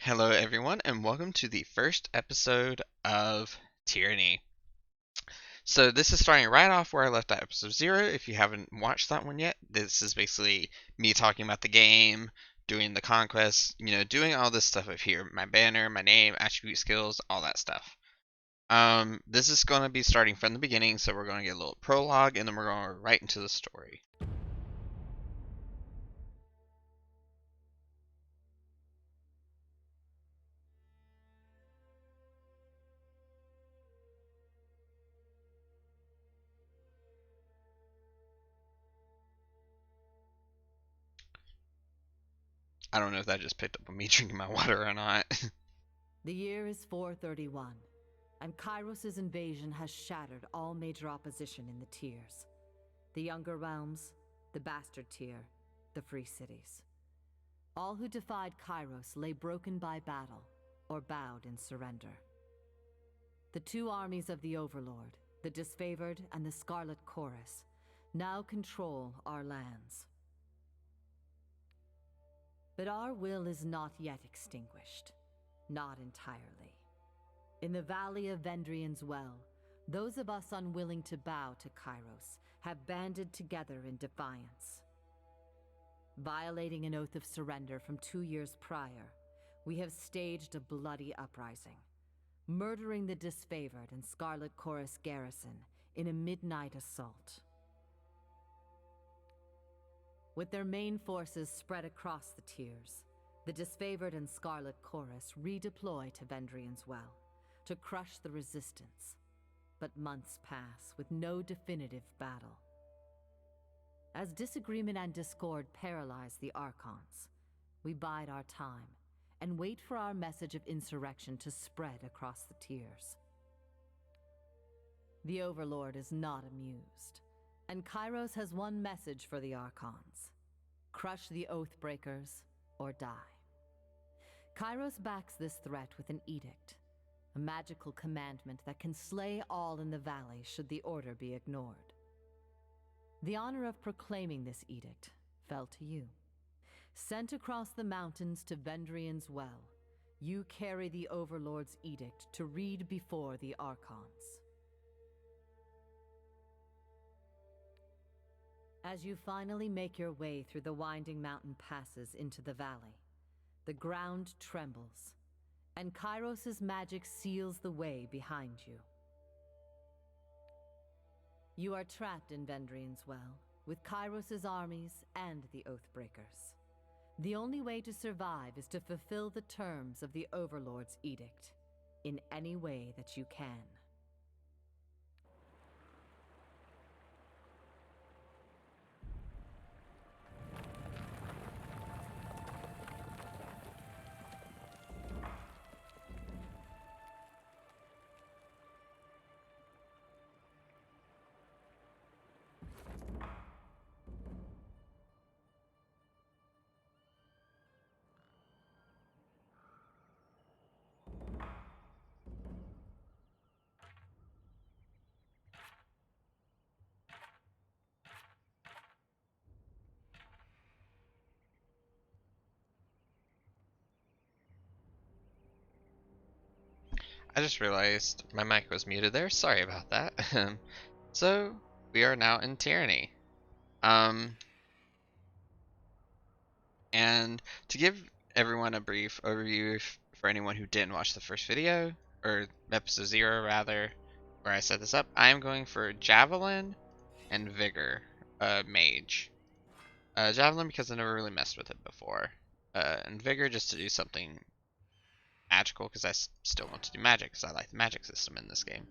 Hello, everyone, and welcome to the first episode of Tyranny. So, this is starting right off where I left at episode 0. If you haven't watched that one yet, this is basically me talking about the game, doing the conquest, doing all this stuff up here my banner, my name, attribute skills, all that stuff. This is going to be starting from the beginning, so we're going to get a little prologue and then we're going right into the story. I don't know if that just picked up on me drinking my water or not. The year is 431, and Kairos' invasion has shattered all major opposition in the tiers. The Younger Realms, the Bastard Tier, the Free Cities. All who defied Kairos lay broken by battle, or bowed in surrender. The two armies of the Overlord, the Disfavored and the Scarlet Chorus, now control our lands. But our will is not yet extinguished. Not entirely. In the valley of Vendrian's Well, those of us unwilling to bow to Kairos have banded together in defiance. Violating an oath of surrender from 2 years prior, we have staged a bloody uprising, murdering the Disfavored and Scarlet Chorus garrison in a midnight assault. With their main forces spread across the tiers, the Disfavored and Scarlet Chorus redeploy to Vendrian's Well to crush the resistance, but months pass with no definitive battle. As disagreement and discord paralyze the Archons, we bide our time and wait for our message of insurrection to spread across the tiers. The Overlord is not amused, and Kairos has one message for the Archons: crush the Oathbreakers or die. Kairos backs this threat with an edict, a magical commandment that can slay all in the valley should the order be ignored. The honor of proclaiming this edict fell to you. Sent across the mountains to Vendrian's Well, you carry the Overlord's edict to read before the Archons. As you finally make your way through the winding mountain passes into the valley, the ground trembles, and Kairos' magic seals the way behind you. You are trapped in Vendrian's Well, with Kairos' armies and the Oathbreakers. The only way to survive is to fulfill the terms of the Overlord's edict, in any way that you can. I just realized my mic was muted there. Sorry about that. So, we are now in Tyranny. And to give everyone a brief overview for anyone who didn't watch the first video, or episode 0 rather, where I set this up, I am going for Javelin and Vigor, mage. Javelin because I never really messed with it before, and Vigor just to do something magical because I still want to do magic because I like the magic system in this game.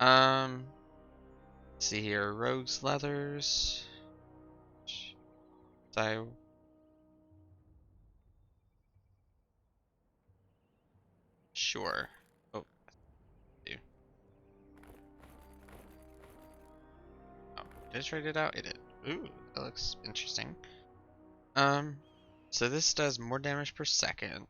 Let's see here, Rogue's Leathers. So sure. Oh, do. Oh, did it trade it out? It did. Ooh, that looks interesting. So this does more damage per second.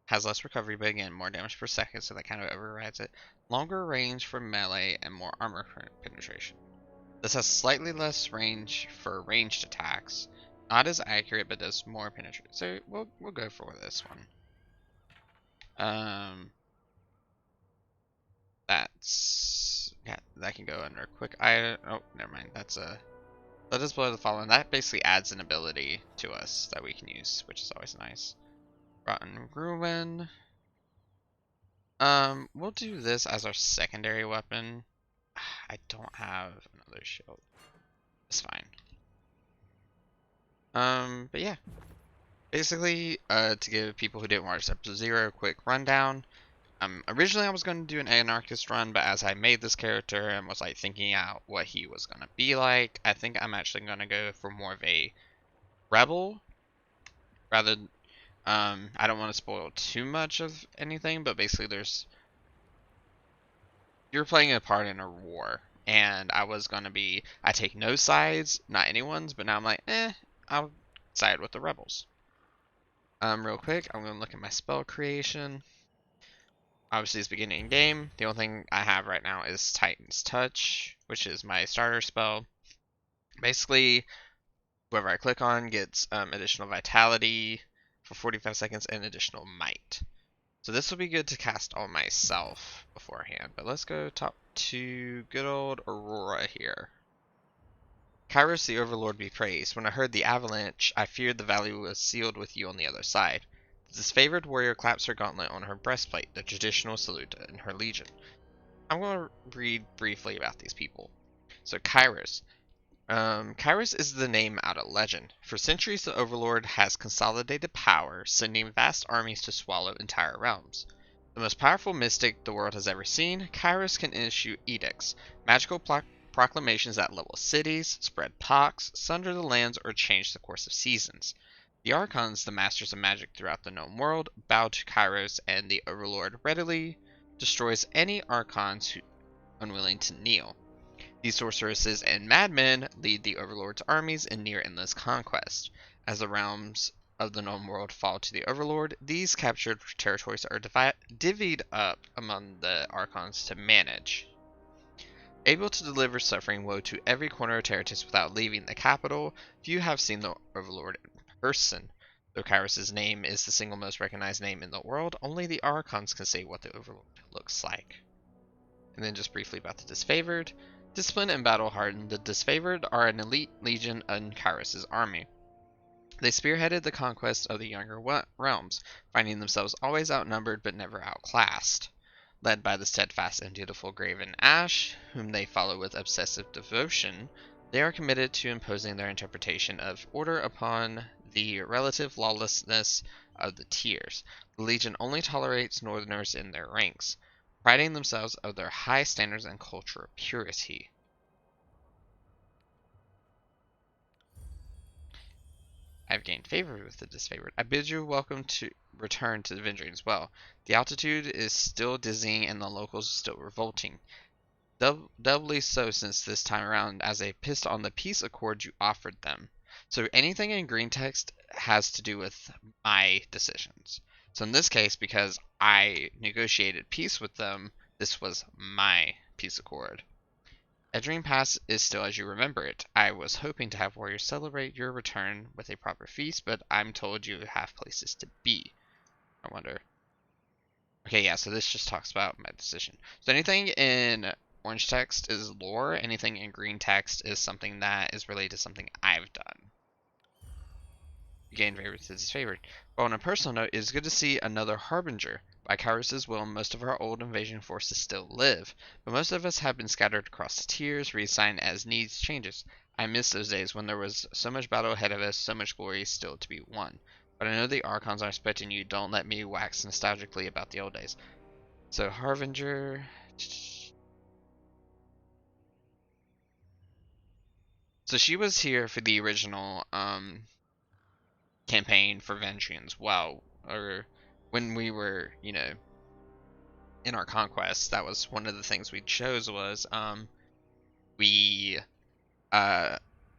Has less recovery, but again, more damage per second, so that kind of overrides it. Longer range for melee and more armor penetration. This has slightly less range for ranged attacks. Not as accurate, but does more penetration. So we'll go for this one. Um, that's yeah, that can go under a quick item. Oh, never mind. That's a let us blow the fallen. That basically adds an ability to us that we can use, which is always nice. Rotten Ruin. We'll do this as our secondary weapon. I don't have another shield. It's fine. But yeah. Basically, to give people who didn't watch episode 0 a quick rundown. Originally I was going to do an anarchist run, but as I made this character and was like thinking out what he was going to be like, I think I'm actually going to go for more of a rebel rather. I don't want to spoil too much of anything, but basically you're playing a part in a war, and I take no sides, not anyone's, but now I'm like, I'll side with the rebels. Real quick, I'm going to look at my spell creation. Obviously, it's beginning game. The only thing I have right now is Titan's Touch, which is my starter spell. Basically, whoever I click on gets additional vitality for 45 seconds and additional might. So this will be good to cast on myself beforehand. But let's go talk to good old Aurora here. Kairos the Overlord be praised. When I heard the avalanche, I feared the valley was sealed with you on the other side. The disfavored warrior claps her gauntlet on her breastplate, the traditional salute in her legion. I'm going to read briefly about these people. So Kairos. Kairos is the name out of legend. For centuries, the Overlord has consolidated power, sending vast armies to swallow entire realms. The most powerful mystic the world has ever seen, Kairos can issue edicts, magical proclamations that level cities, spread pox, sunder the lands, or change the course of seasons. The Archons, the masters of magic throughout the known world, bow to Kairos, and the Overlord readily destroys any Archons who unwilling to kneel. These sorceresses and madmen lead the Overlord's armies in near-endless conquest. As the realms of the known world fall to the Overlord, these captured territories are divvied up among the Archons to manage. Able to deliver suffering woe to every corner of Terratis without leaving the capital, few have seen the Overlord in person. Though Kairos' name is the single most recognized name in the world, only the Archons can say what the Overlord looks like. And then just briefly about the Disfavored. Disciplined and battle-hardened, the Disfavored are an elite legion in Kairos' army. They spearheaded the conquest of the younger realms, finding themselves always outnumbered but never outclassed. Led by the steadfast and dutiful Graven Ash, whom they follow with obsessive devotion, they are committed to imposing their interpretation of order upon the relative lawlessness of the tiers. The Legion only tolerates Northerners in their ranks, priding themselves of their high standards and cultural purity. I've gained favor with the disfavored. I bid you welcome to return to the Avenging as well. The altitude is still dizzying and the locals still revolting. Doubly so since this time around as they pissed on the peace accord you offered them. So anything in green text has to do with my decisions. So in this case, because I negotiated peace with them, this was my peace accord. Edgering Pass is still as you remember it. I was hoping to have warriors celebrate your return with a proper feast, but I'm told you have places to be. I wonder. Okay, yeah, so this just talks about my decision. So anything in orange text is lore, anything in green text is something that is related to something I've done. You gain favorites to disfavored. But on a personal note, it is good to see another Harbinger. By Kairos' will, most of our old invasion forces still live, but most of us have been scattered across the tiers, reassigned as needs changes. I miss those days when there was so much battle ahead of us, so much glory still to be won. But I know the Archons are expecting you. Don't let me wax nostalgically about the old days. So Harbinger. So she was here for the original campaign for Vengeance as well, or when we were, in our conquest. That was one of the things we chose was we uh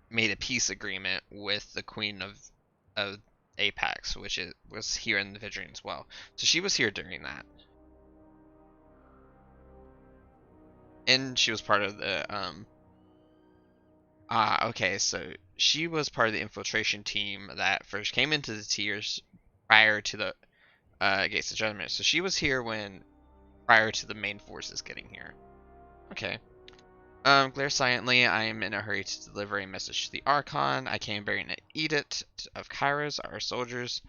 made a peace agreement with the Queen of Apex, which was here in the Vidrian as well. So she was here during that, and she was part of the okay, so she was part of the infiltration team that first came into the tiers prior to the Gates of Judgment. So she was here when prior to the main forces getting here. Okay. Glare silently. I am in a hurry to deliver a message to the Archon. I came bearing an edict of Kairos. Our soldiers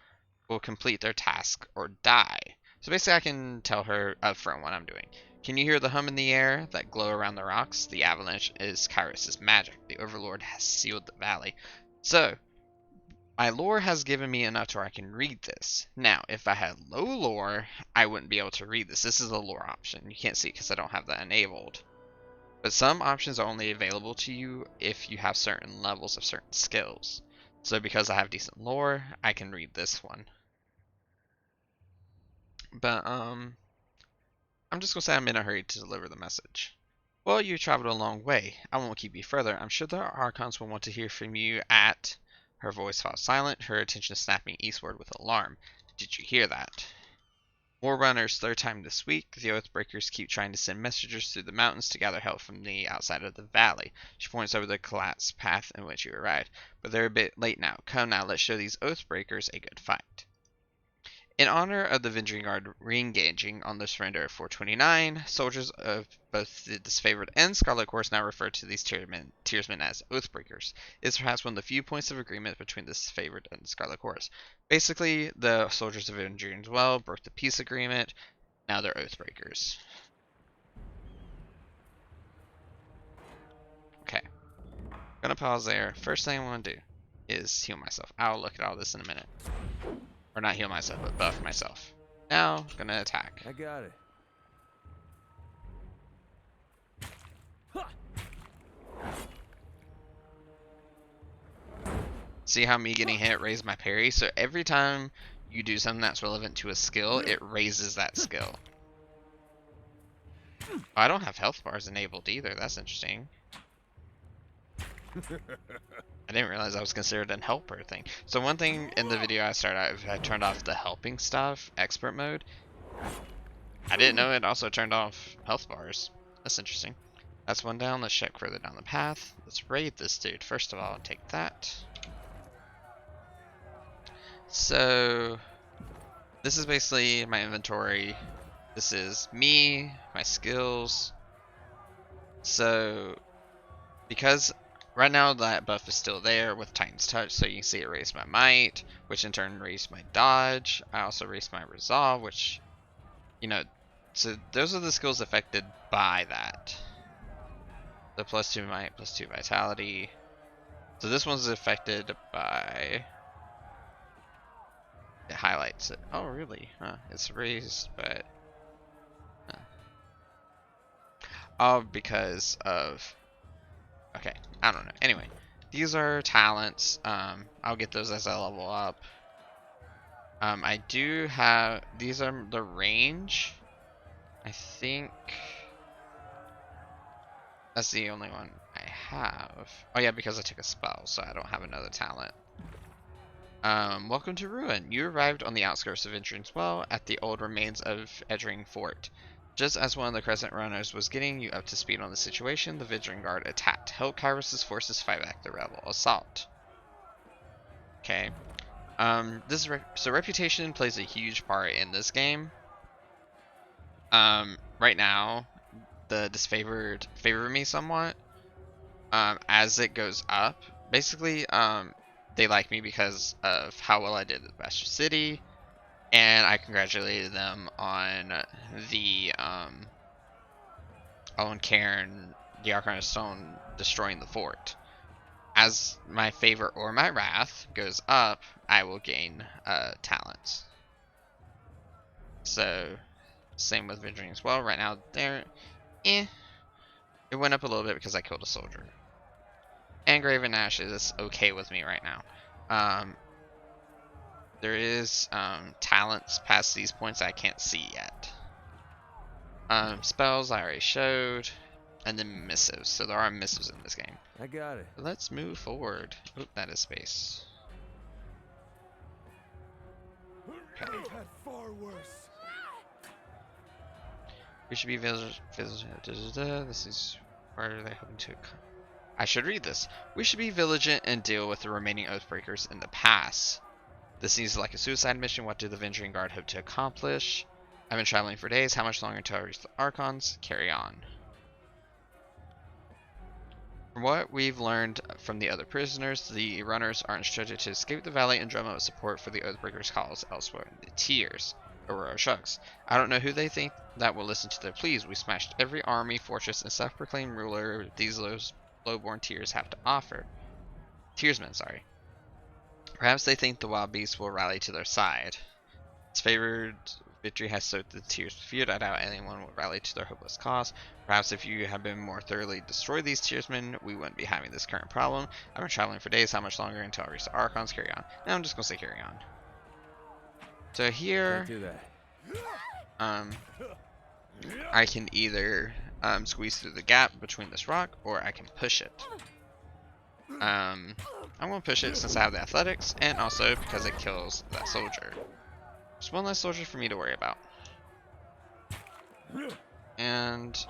will complete their task or die. So basically I can tell her up front what I'm doing. Can you hear the hum in the air, that glow around the rocks? The avalanche is Kairos' magic. The Overlord has sealed the valley. So, my lore has given me enough to where I can read this. Now, if I had low lore, I wouldn't be able to read this. This is a lore option. You can't see it because I don't have that enabled. But some options are only available to you if you have certain levels of certain skills. So because I have decent lore, I can read this one. But, I'm just gonna say I'm in a hurry to deliver the message. Well, you traveled a long way. I won't keep you further. I'm sure the Archons will want to hear from you at... Her voice fell silent, her attention snapping eastward with alarm. Did you hear that? War runners, third time this week. The Oathbreakers keep trying to send messengers through the mountains to gather help from the outside of the valley. She points over the collapsed path in which you arrived. But they're a bit late now. Come now, let's show these Oathbreakers a good fight. In honor of the Avenging Guard re-engaging on the surrender of 429, soldiers of both the Disfavored and Scarlet Corps now refer to these tiersmen as Oathbreakers. It's perhaps one of the few points of agreement between the Disfavored and Scarlet Corps. Basically, the soldiers of Avenging as well broke the peace agreement. Now they're Oathbreakers. Okay, gonna pause there. First thing I want to do is heal myself. I'll look at all this in a minute. Or not heal myself, but buff myself. Now, gonna attack. I got it. See how me getting hit raised my parry? So every time you do something that's relevant to a skill, it raises that skill. Oh, I don't have health bars enabled either. That's interesting. I didn't realize I was considered an helper thing. So one thing in the video I started out, I turned off the helping stuff, expert mode. I didn't know it also turned off health bars. That's interesting. That's one down. Let's check further down the path. Let's raid this dude. First of all, take that. So this is basically my inventory. This is me, my skills. So because right now that buff is still there with Titan's Touch, so you can see it raised my might, which in turn raised my dodge. I also raised my resolve, which, you know, so those are the skills affected by that. The +2 might, +2 vitality. So this one's affected by... It highlights it. Oh, really? Huh. It's raised, but... Huh. Oh, because of... Okay, I don't know. Anyway, these are talents. I'll get those as I level up. I do have... These are the range. I think... That's the only one I have. Oh yeah, because I took a spell, so I don't have another talent. Welcome to Ruin. You arrived on the outskirts of Edring's Well at the old remains of Edring Fort. Just as one of the Crescent Runners was getting you up to speed on the situation, the Vigilant Guard attacked. Help Kairos' forces fight back the rebel assault. Okay. So reputation plays a huge part in this game. Right now, the Disfavored favor me somewhat. As it goes up, basically, they like me because of how well I did at Bastion City, and I congratulated them on the on Cairn, the Archon of Stone, destroying the fort. As my favor or my wrath goes up, I will gain talents. So, same with Venturing as well. Right now, there, it went up a little bit because I killed a soldier. And Graven Ash is okay with me right now. There is talents past these points I can't see yet. Spells I already showed, and then missives. So there are missives in this game. I got it. But let's move forward. Oop, that is space. Okay. Had far worse. We should be vigilant. This is where are they hoping to? I should read this. We should be vigilant and deal with the remaining Oathbreakers in the pass. This seems like a suicide mission. What do the Venturing Guard hope to accomplish? I've been traveling for days. How much longer until I reach the Archons? Carry on. From what we've learned from the other prisoners, the runners are instructed to escape the valley and drum up support for the Oathbreakers' cause elsewhere. The Tears. Aurora shrugs. I don't know who they think that will listen to their pleas. We smashed every army, fortress, and self-proclaimed ruler these lowborn Tears have to offer. Tearsmen, sorry. Perhaps they think the wild beasts will rally to their side. Its favored victory has soaked the Tears with feud. I doubt anyone will rally to their hopeless cause. Perhaps if you had been more thoroughly destroyed these Tearsmen, we wouldn't be having this current problem. I've been traveling for days. How much longer until I reach the Archons? Carry on. Now I'm just gonna say carry on. So here, Can't do that. I can either squeeze through the gap between this rock, or I can push it. I'm gonna push it since I have the athletics, and also because it kills that soldier. Just one less soldier for me to worry about. And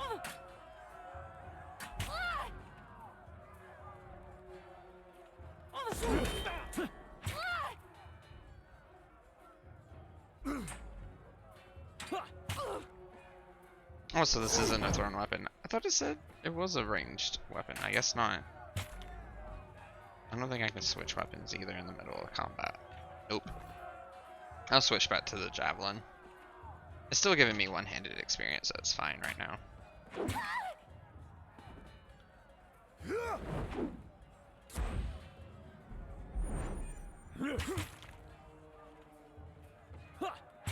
oh, so this isn't a thrown weapon. I thought it said it was a ranged weapon. I guess not. I don't think I can switch weapons either in the middle of combat. Nope. I'll switch back to the javelin. It's still giving me one-handed experience, so it's fine right now.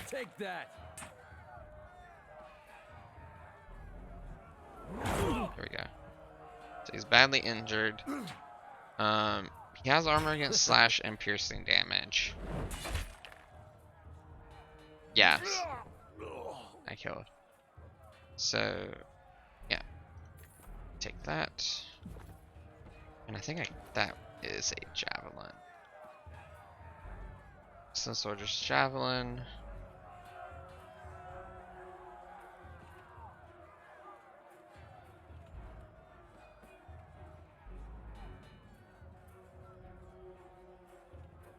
Take that. Here we go. So he's badly injured. He has armor against slash and piercing damage. Yes. I killed. So, yeah. Take that. And I think that is a javelin. Some soldier's javelin.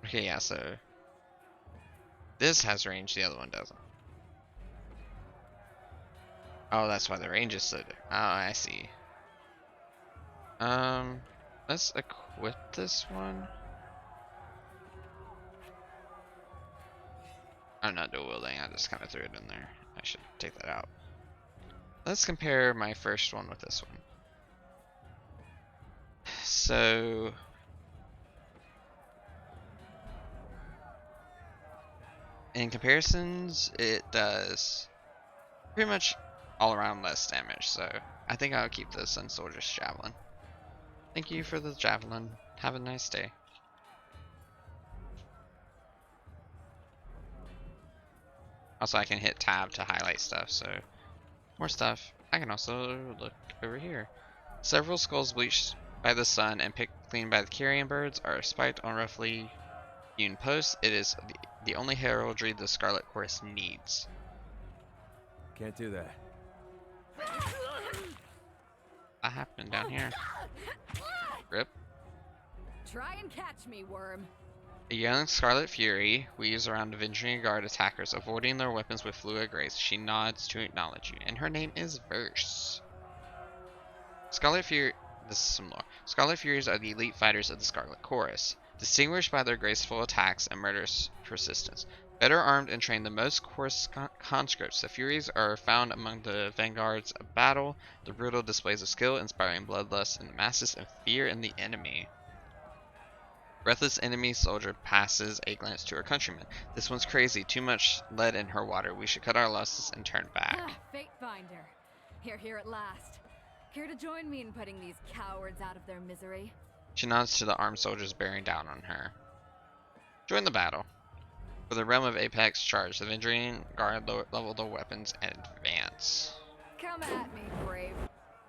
Okay, yeah, so this has range, the other one doesn't. Oh, that's why the range is so different. Oh, I see. Let's equip this one. I'm not dual wielding, I just kind of threw it in there. I should take that out. Let's compare my first one with this one. So in comparisons, it does pretty much all around less damage, so I think I'll keep the Sun Soldier's Javelin. Thank you for the Javelin. Have a nice day. Also, I can hit tab to highlight stuff, so more stuff. I can also look over here. Several skulls bleached by the sun and picked clean by the carrion birds are spiked on roughly hewn posts. It is the only heraldry the Scarlet Chorus needs. Can't do that. That happened down here. Rip. Try and catch me, worm. A young Scarlet Fury weaves around Avenging Guard attackers, avoiding their weapons with fluid grace. She nods to acknowledge you, and her name is Verse. Scarlet Fury. This is some lore. Scarlet Furies are the elite fighters of the Scarlet Chorus, distinguished by their graceful attacks and murderous persistence. Better armed and trained than most Chorus conscripts, the Furies are found among the vanguards of battle, the brutal displays of skill, inspiring bloodlust in the masses and fear in the enemy. Breathless enemy soldier passes a glance to her countrymen. This one's crazy, too much lead in her water. We should cut our losses and turn back. Ah, Fate Finder. Here at last. Care to join me in putting these cowards out of their misery? She nods to the armed soldiers bearing down on her. Join the battle. For the realm of Apex, charge. The Avenging Guard level their weapons and advance. Come at me, brave.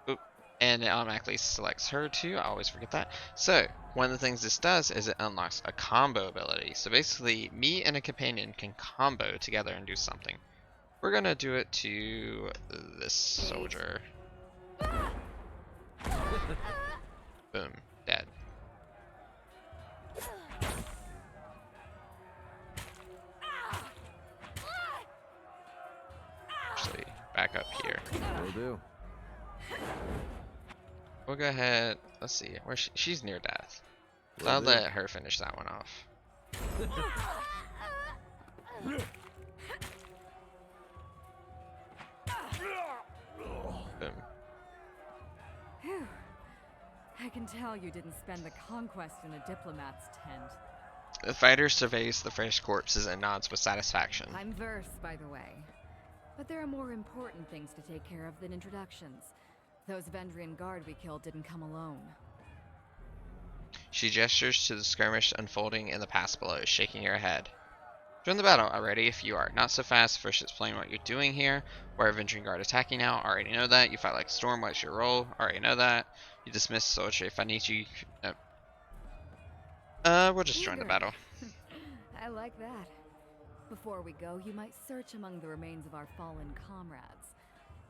Oop. And it automatically selects her too. I always forget that. So, one of the things this does is it unlocks a combo ability. So basically, me and a companion can combo together and do something. We're gonna do it to this soldier. Boom. Dead. actually back up here. Will do. We'll go ahead. Let's see. Where she's near death. So Will I'll do. let her finish that one off. Boom. Phew. I can tell you didn't spend the conquest in a diplomat's tent. The fighter surveys the fresh corpses and nods with satisfaction. I'm Verse, by the way. But there are more important things to take care of than introductions. Those Vendrian guard we killed didn't come alone. She gestures to the skirmish unfolding in the pass below, shaking her head. Join the battle already if you are. Not so fast. First explain what you're doing here. Why are Venturing Guard attacking now? Already know that. You fight like a storm. What's your role? Already know that. You dismiss soldier if I need you. We'll just join the battle. I like that. Before we go, you might search among the remains of our fallen comrades.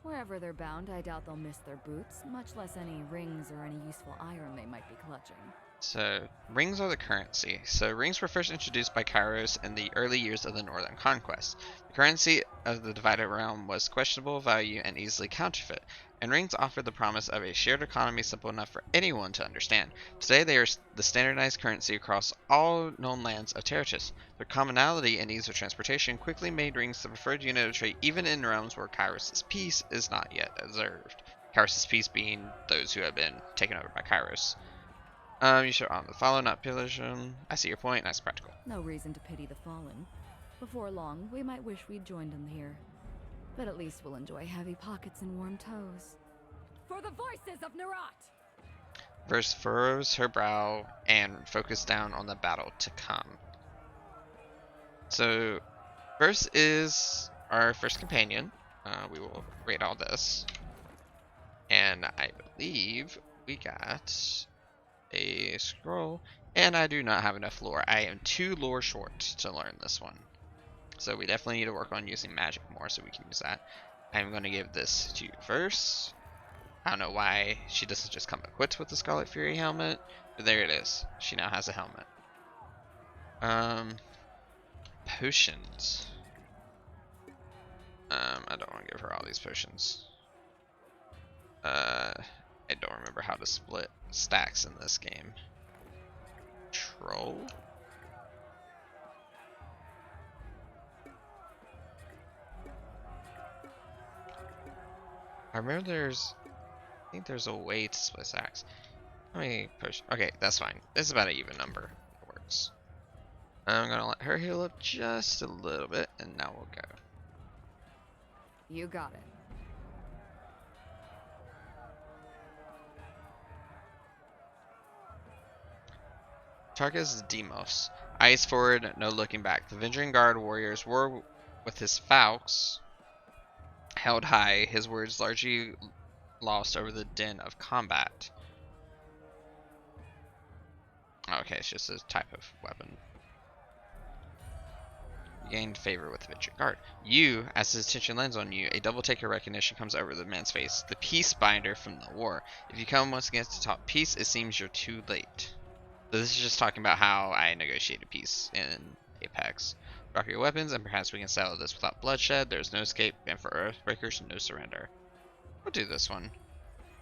Wherever they're bound, I doubt they'll miss their boots, much less any rings or any useful iron they might be clutching. So, rings are the currency. So, rings were first introduced by Kairos in the early years of the Northern Conquest. The currency of the divided realm was questionable value and easily counterfeit, and rings offered the promise of a shared economy simple enough for anyone to understand. Today, they are the standardized currency across all known lands of Terratus. Their commonality and ease of transportation quickly made rings the preferred unit of trade even in realms where Kairos' peace is not yet observed. Kairos' peace being those who have been taken over by Kairos. You should honor the fallen, not pillage them. I see your point. Nice practical. No reason to pity the fallen. Before long, we might wish we'd joined them here. But at least we'll enjoy heavy pockets and warm toes. For the voices of Nerat! Verse furrows her brow and focus down on the battle to come. So, Verse is our first companion. We will rate all this. And I believe we got a scroll, and I do not have enough lore. I am 2 lore short to learn this one, so we definitely need to work on using magic more so we can use that. I'm going to give this to Verse. I don't know why she doesn't just come equipped with the Scarlet Fury helmet, but there it is. She now has a helmet. Potions. I don't want to give her all these potions. I don't remember how to split stacks in this game. Troll? I remember I think there's a way to split stacks. How many potions? Okay, that's fine. It's about an even number. It works. I'm gonna let her heal up just a little bit, and now we'll go. You got it. Targus Demos. Eyes forward, no looking back. The Venturing Guard warriors were with his falcons held high, his words largely lost over the din of combat. Okay, it's just a type of weapon. Gained favor with the Venturing Guard. You, as his attention lands on you, a double taker recognition comes over the man's face. The peace binder from the war. If you come once again to talk peace, it seems you're too late. So this is just talking about how I negotiated peace in Apex. Drop your weapons and perhaps we can settle this without bloodshed. There's no escape, and for Earthbreakers, no surrender. We'll do this one.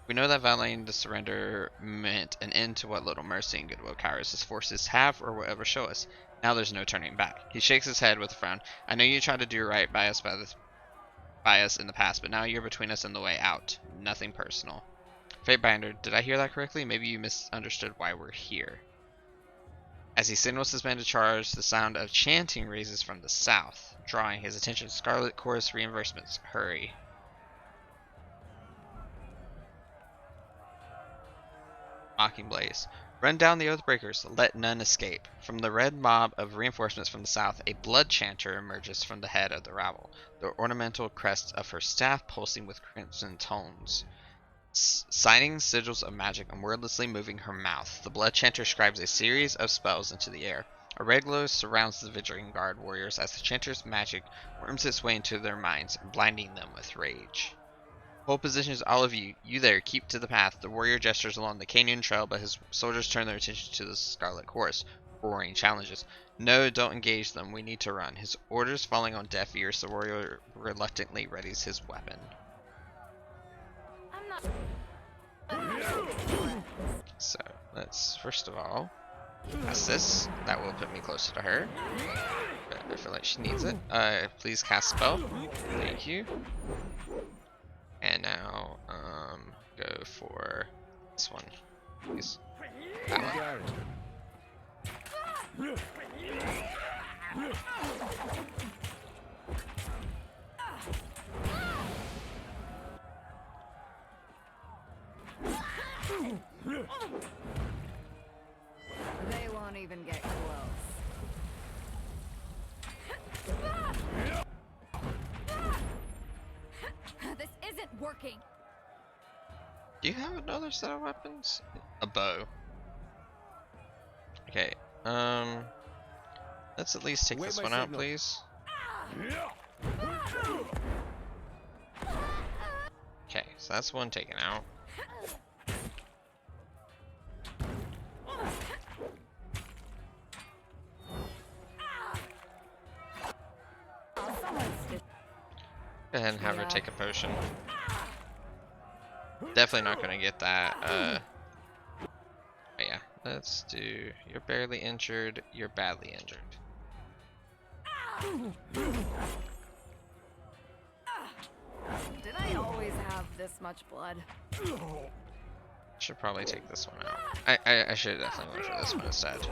We know that violating the surrender meant an end to what little mercy and goodwill Kairos' forces have or will ever show us. Now there's no turning back. He shakes his head with a frown. I know you tried to do right by us in the past, but now you're between us and the way out. Nothing personal. Fatebinder, did I hear that correctly? Maybe you misunderstood why we're here. As he signals his men to charge, the sound of chanting raises from the south, drawing his attention. Scarlet Chorus reinforcements. Hurry. Mocking Blaze. Run down the Oathbreakers. Let none escape. From the red mob of reinforcements from the south, a blood chanter emerges from the head of the rabble, the ornamental crest of her staff pulsing with crimson tones. Signing sigils of magic and wordlessly moving her mouth, the blood chanter scribes a series of spells into the air. A red glow surrounds the Venturing Guard warriors as the chanter's magic worms its way into their minds, blinding them with rage. Hold positions, all of you. You there, keep to the path. The warrior gestures along the canyon trail, but his soldiers turn their attention to the Scarlet Chorus. roaring challenges. No, don't engage them. We need to run. His orders falling on deaf ears, the warrior reluctantly readies his weapon. So, let's first of all cast this. That will put me closer to her. But I feel like she needs it. Please cast spell. Thank you. And now, go for this one, please. That one. Got it. They won't even get close. This isn't working. Do you have another set of weapons? A bow. Okay, let's at least take Wait, this my one out, signal. please. Okay, so that's one taken out. Go ahead and have her take a potion. Definitely not gonna get that. But yeah, let's do. You're barely injured. You're badly injured. Did I always have this much blood? Should probably take this one out. I should definitely went for this one instead.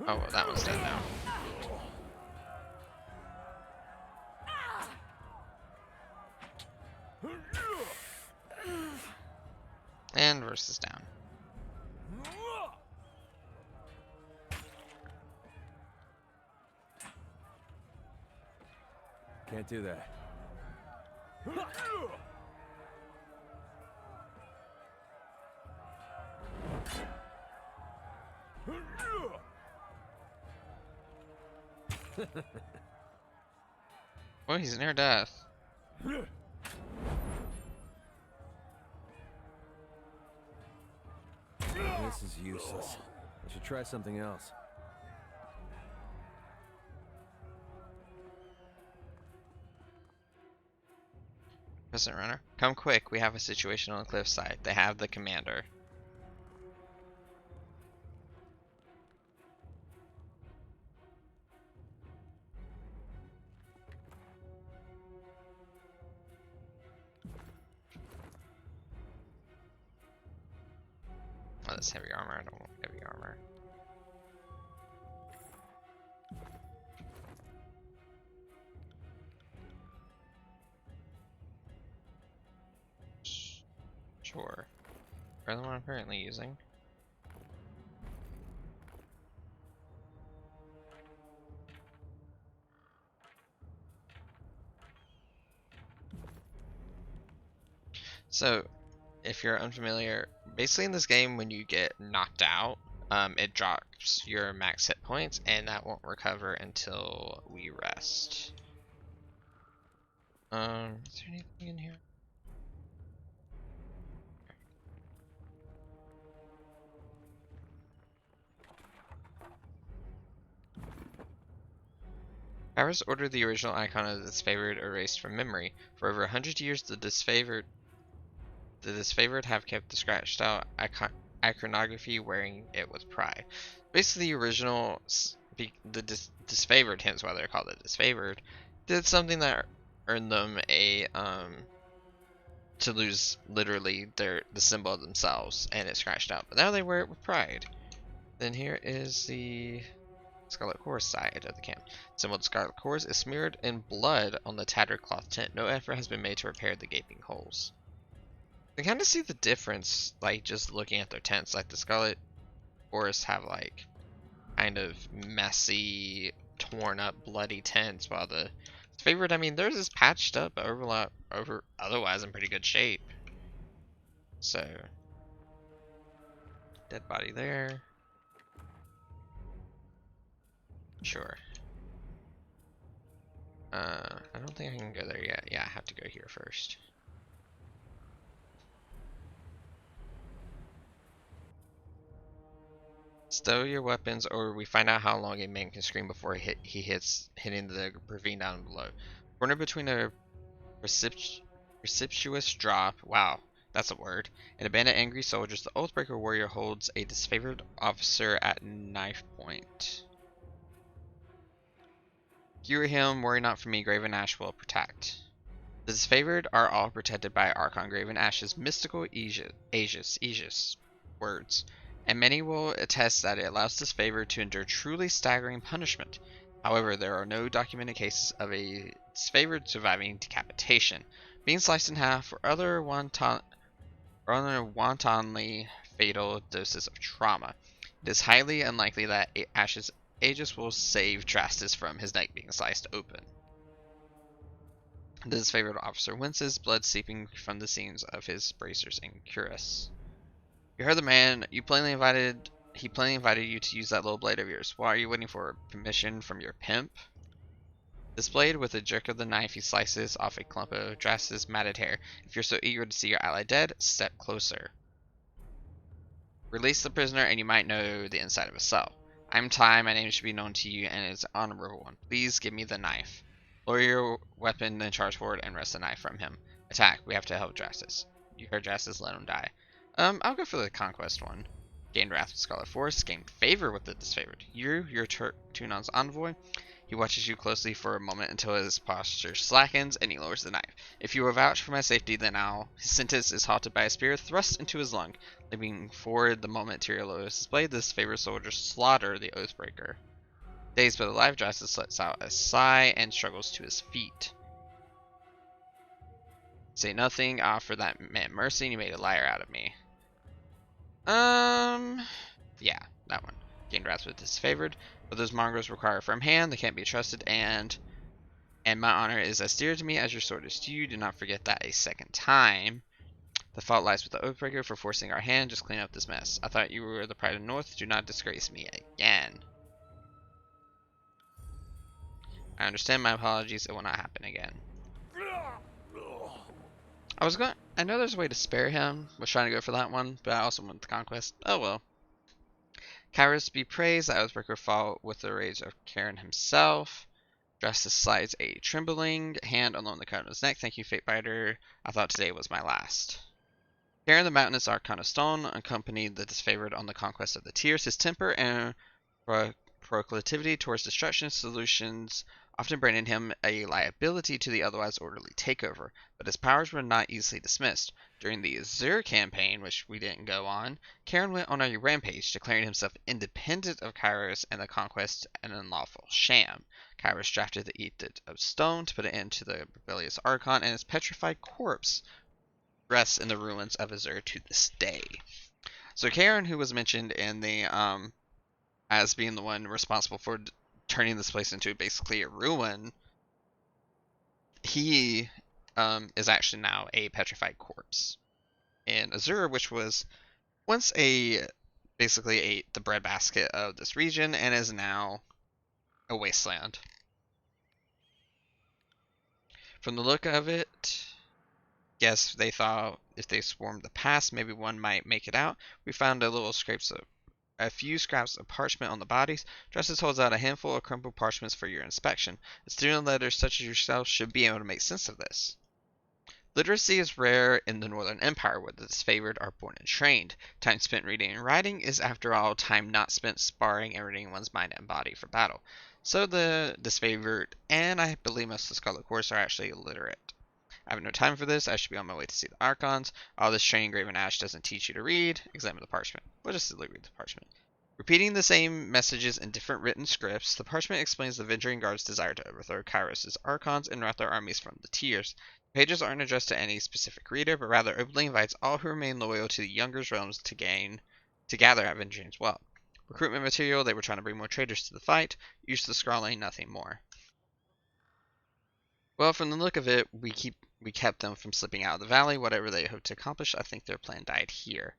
Oh, well, that one's dead now. And versus down. Can't do that. Oh, he's near death. This is useless. I should try something else. Peasant runner, come quick. We have a situation on the cliffside. They have the commander. Oh, that's heavy armor. I don't want heavy armor. Sure. Or the one I'm currently using. So, if you're unfamiliar, basically in this game, when you get knocked out, it drops your max hit points, and that won't recover until we rest. Is there anything in here? Powers ordered the original icon of the disfavored erased from memory. For over 100 years, the disfavored have kept the scratched out iconography, wearing it with pride. Basically, the original, disfavored, hence why they're called the disfavored, did something that earned them a to lose literally the symbol of themselves, and it scratched out. But now they wear it with pride. Then here is the Scarlet Chorus side of the camp. Symbol of the Scarlet Chorus is smeared in blood on the tattered cloth tent. No effort has been made to repair the gaping holes. You kind of see the difference, like, just looking at their tents. Like, the Scarlet Chorus have, like, kind of messy, torn up, bloody tents, while the favorite, I mean, theirs is patched up, but otherwise in pretty good shape. So, dead body there. Sure. I don't think I can go there yet. Yeah, I have to go here first. Stow your weapons, or we find out how long a man can scream before he hits hitting the ravine down below. Cornered between a precipitous drop, wow, that's a word, and a band of angry soldiers, the Oathbreaker warrior holds a disfavored officer at knife point. You or him, worry not for me, Graven Ash will protect. The disfavored are all protected by Archon Graven Ash's mystical Aegis words, and many will attest that it allows disfavored to endure truly staggering punishment. However, there are no documented cases of a disfavored surviving decapitation, being sliced in half, or other wantonly fatal doses of trauma. It is highly unlikely that Ash's Aegis will save Drastus from his neck being sliced open. The disfavored officer winces, blood seeping from the seams of his bracers and cuirass. You heard the man. He plainly invited you to use that little blade of yours. Why are you waiting for permission from your pimp? Displayed with a jerk of the knife, he slices off a clump of Drastus' matted hair. If you're so eager to see your ally dead, step closer. Release the prisoner and you might know the inside of a cell. I'm Ty, my name should be known to you and it's an honorable one. Please give me the knife. Lower your weapon, then charge forward and wrest the knife from him. Attack, we have to help Drastus. You heard Drastus, let him die. I'll go for the conquest one. Gained wrath with Scarlet Force, gained favor with the disfavored. Your Tunon's envoy. He watches you closely for a moment until his posture slackens and he lowers the knife. If you will vouch for my safety, then his sentence is halted by a spear thrust into his lung. Leaping forward the moment Tyr lowers his blade, this favored soldier slaughter the Oathbreaker. Dazed but alive, Drastus lets out a sigh and struggles to his feet. Say nothing, I offer that man mercy, and you made a liar out of me. Yeah, that one. Gained wrath with disfavored, but those mongrels require a firm hand, they can't be trusted, and my honor is as dear to me as your sword is to you. Do not forget that a second time. The fault lies with the Oathbreaker for forcing our hand. Just clean up this mess. I thought you were the pride of the North. Do not disgrace me again. I understand. My apologies. It will not happen again. I know there's a way to spare him. Was trying to go for that one, but I also want the conquest. Oh well. Kairos be praised. The Oathbreaker fought with the rage of Karen himself. Justice slides a trembling hand along the crown of his neck. Thank you, Fatebiter. I thought today was my last. Karen the Mountainous Archon of Stone accompanied the disfavored on the conquest of the Tears. His temper and proclivity towards destruction solutions often branded him a liability to the otherwise orderly takeover, but his powers were not easily dismissed. During the Azure campaign, which we didn't go on, Karen went on a rampage, declaring himself independent of Kairos and the conquest an unlawful sham. Kairos drafted the Edict of Stone to put an end to the rebellious Archon, and his petrified corpse rests in the ruins of Azure to this day. So Karen, who was mentioned in the as being the one responsible for turning this place into basically a ruin, he is actually now a petrified corpse in Azure, which was once basically the breadbasket of this region and is now a wasteland. From the look of it, yes, they thought if they swarmed the pass, maybe one might make it out. We found a few scraps of parchment on the bodies. Justice holds out a handful of crumpled parchments for your inspection. A student of letters such as yourself should be able to make sense of this. Literacy is rare in the Northern Empire, where the disfavored are born and trained. Time spent reading and writing is, after all, time not spent sparring and readying one's mind and body for battle. So the disfavored, and I believe most of the Scarlet Course, are actually illiterate. I have no time for this. I should be on my way to see the Archons. All this training Graven Ash doesn't teach you to read. Examine the parchment. We'll just read the parchment. Repeating the same messages in different written scripts, the parchment explains the Venturing Guard's desire to overthrow Kairos' Archons and rout their armies from the Tears. The pages aren't addressed to any specific reader, but rather openly invites all who remain loyal to the younger realms to gather at Venturing's Well. Recruitment material, they were trying to bring more traders to the fight. Use the scrawling, nothing more. Well, from the look of it, we kept them from slipping out of the valley. Whatever they hoped to accomplish, I think their plan died here.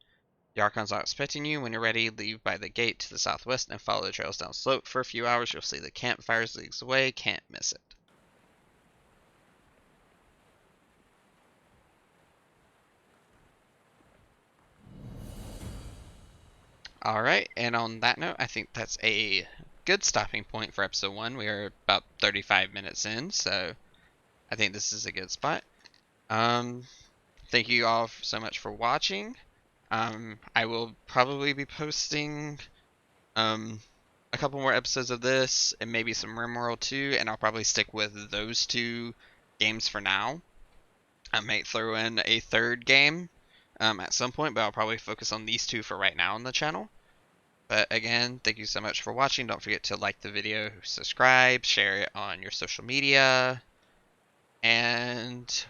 The Archons are expecting you. When you're ready, leave by the gate to the southwest and follow the trails down slope. For a few hours, you'll see the campfires leagues away. Can't miss it. Alright, and on that note, I think that's a good stopping point for episode 1. We are about 35 minutes in, so I think this is a good spot. Thank you all so much for watching. I will probably be posting a couple more episodes of this and maybe some RimWorld 2, and I'll probably stick with those two games for now. I might throw in a third game at some point, but I'll probably focus on these two for right now on the channel. But again, thank you so much for watching. Don't forget to like the video, subscribe, share it on your social media, and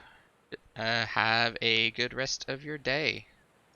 have a good rest of your day.